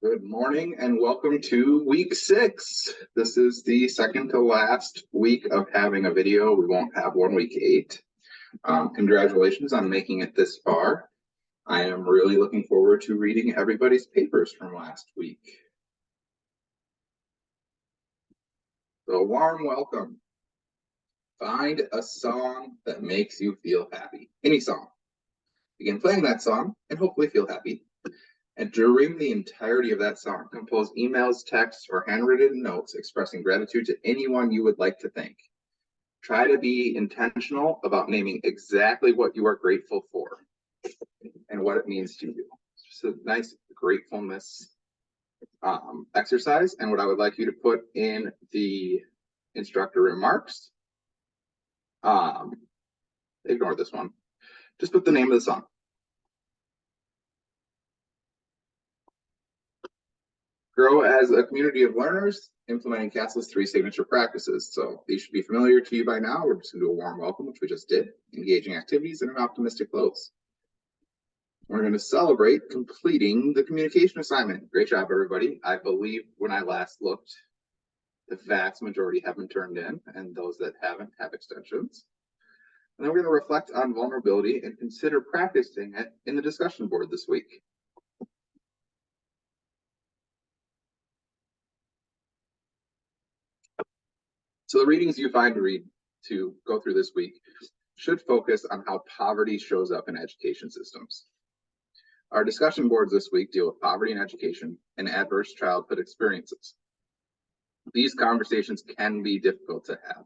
Good morning and welcome to week 6. This is the second to last week of having a video. We won't have one week 8. Congratulations on making it this far. I am really looking forward to reading everybody's papers from last week. So warm welcome. Find a song that makes you feel happy. Any song. Begin playing that song and hopefully feel happy. And during the entirety of that song, compose emails, texts, or handwritten notes expressing gratitude to anyone you would like to thank. Try to be intentional about naming exactly what you are grateful for and what it means to you. It's just a nice gratefulness exercise. And what I would like you to put in the instructor remarks, ignore this one. Just put the name of the song. Grow as a community of learners, implementing CASEL's 3 signature practices. So these should be familiar to you by now. We're just going to do a warm welcome, which we just did, engaging activities, and an optimistic close. We're going to celebrate completing the communication assignment. Great job, everybody. I believe when I last looked, the vast majority have been turned in, and those that haven't have extensions. And then we're going to reflect on vulnerability and consider practicing it in the discussion board this week. So the readings you find to go through this week should focus on how poverty shows up in education systems. Our discussion boards this week deal with poverty in education and adverse childhood experiences. These conversations can be difficult to have.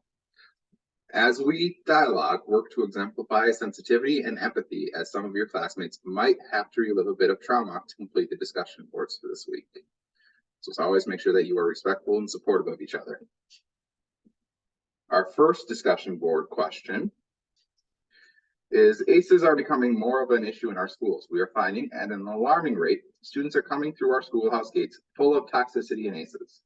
As we dialogue, work to exemplify sensitivity and empathy, as some of your classmates might have to relive a bit of trauma to complete the discussion boards for this week. So as always, make sure that you are respectful and supportive of each other. Our first discussion board question is, ACEs are becoming more of an issue in our schools. We are finding at an alarming rate, students are coming through our schoolhouse gates full of toxicity and ACEs.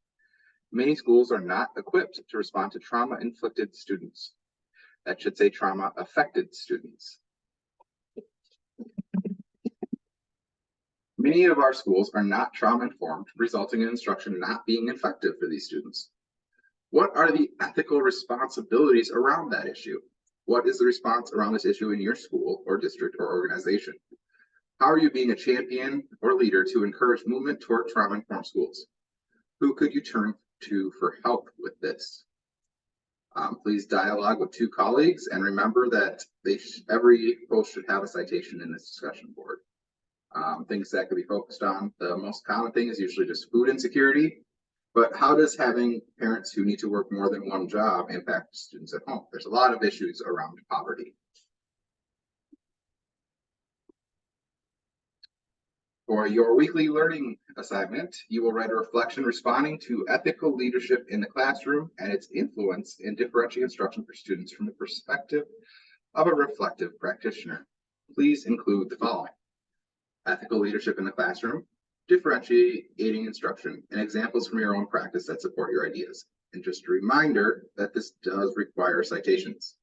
Many schools are not equipped to respond to trauma-inflicted students. That should say trauma-affected students. Many of our schools are not trauma-informed, resulting in instruction not being effective for these students. What are the ethical responsibilities around that issue? What is the response around this issue in your school or district or organization? How are you being a champion or leader to encourage movement toward trauma-informed schools? Who could you turn to for help with this? Please dialogue with 2 colleagues, and remember that every post should have a citation in this discussion board. Things that could be focused on, the most common thing is usually just food insecurity. But how does having parents who need to work more than one job impact students at home? There's a lot of issues around poverty. For your weekly learning assignment, you will write a reflection responding to ethical leadership in the classroom and its influence in differentiating instruction for students from the perspective of a reflective practitioner. Please include the following: ethical leadership in the classroom, differentiating instruction, and examples from your own practice that support your ideas. And just a reminder that this does require citations.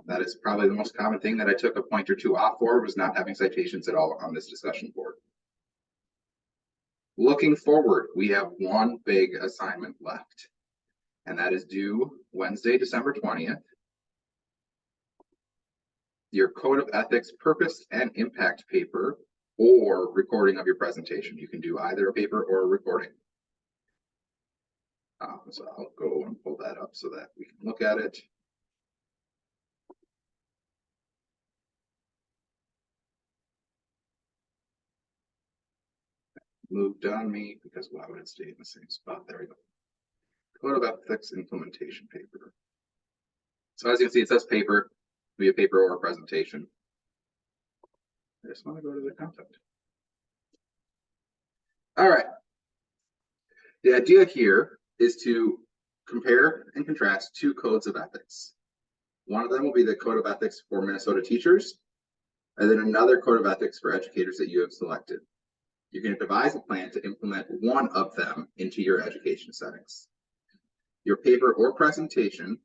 That is probably the most common thing that I took a point or 2 off for, was not having citations at all on this discussion board. Looking forward, we have one big assignment left, and that is due Wednesday, December 20th. Your Code of Ethics Purpose and Impact paper or recording of your presentation. You can do either a paper or a recording. So I'll go and pull that up so that we can look at it. Moved on me because why would it stay in the same spot? There we go. Code of Ethics implementation paper. So as you can see, it says paper. It could be a paper or a presentation. I just want to go to the content. All right. The idea here is to compare and contrast 2 codes of ethics. One of them will be the Code of Ethics for Minnesota teachers, and then another Code of Ethics for educators that you have selected. You're going to devise a plan to implement one of them into your education settings. Your paper or presentation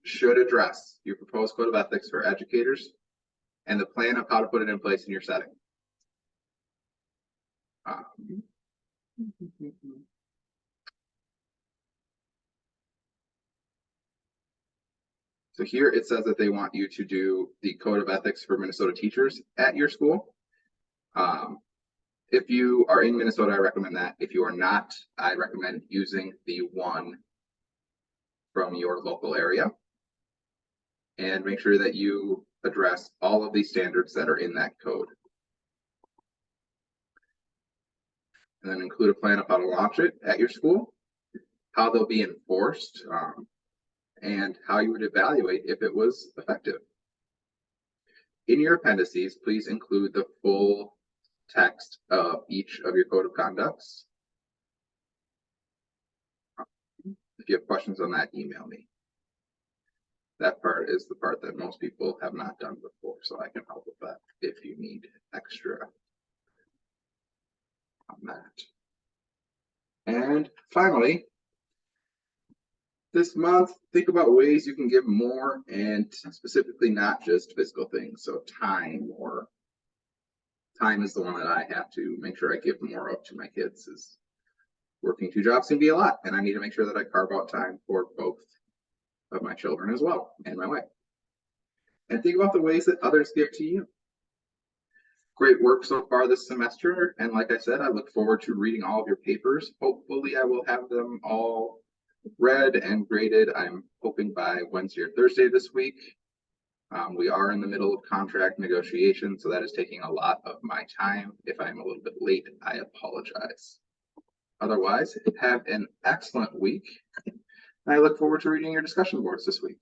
should address your proposed Code of Ethics for educators and the plan of how to put it in place in your setting. So here it says that they want you to do the code of ethics for Minnesota teachers at your school. If you are in Minnesota, I recommend that. If you are not, I recommend using the one from your local area. And make sure that you address all of the standards that are in that code. And then include a plan of how to launch it at your school, how they'll be enforced, and how you would evaluate if it was effective. In your appendices, please include the full text of each of your code of conducts. If you have questions on that, email me. That part is the part that most people have not done before, so I can help with that if you need extra on that. And finally, this month, think about ways you can give more, and specifically not just physical things. So time is the one that I have to make sure I give more of to my kids. Is working 2 jobs can be a lot, and I need to make sure that I carve out time for both of my children as well, and my wife. And think about the ways that others give to you. Great work so far this semester, and like I said, I look forward to reading all of your papers. Hopefully I will have them all read and graded. I'm hoping by Wednesday or Thursday this week. We are in the middle of contract negotiations, so that is taking a lot of my time. If I'm a little bit late, I apologize. Otherwise, have an excellent week. I look forward to reading your discussion boards this week.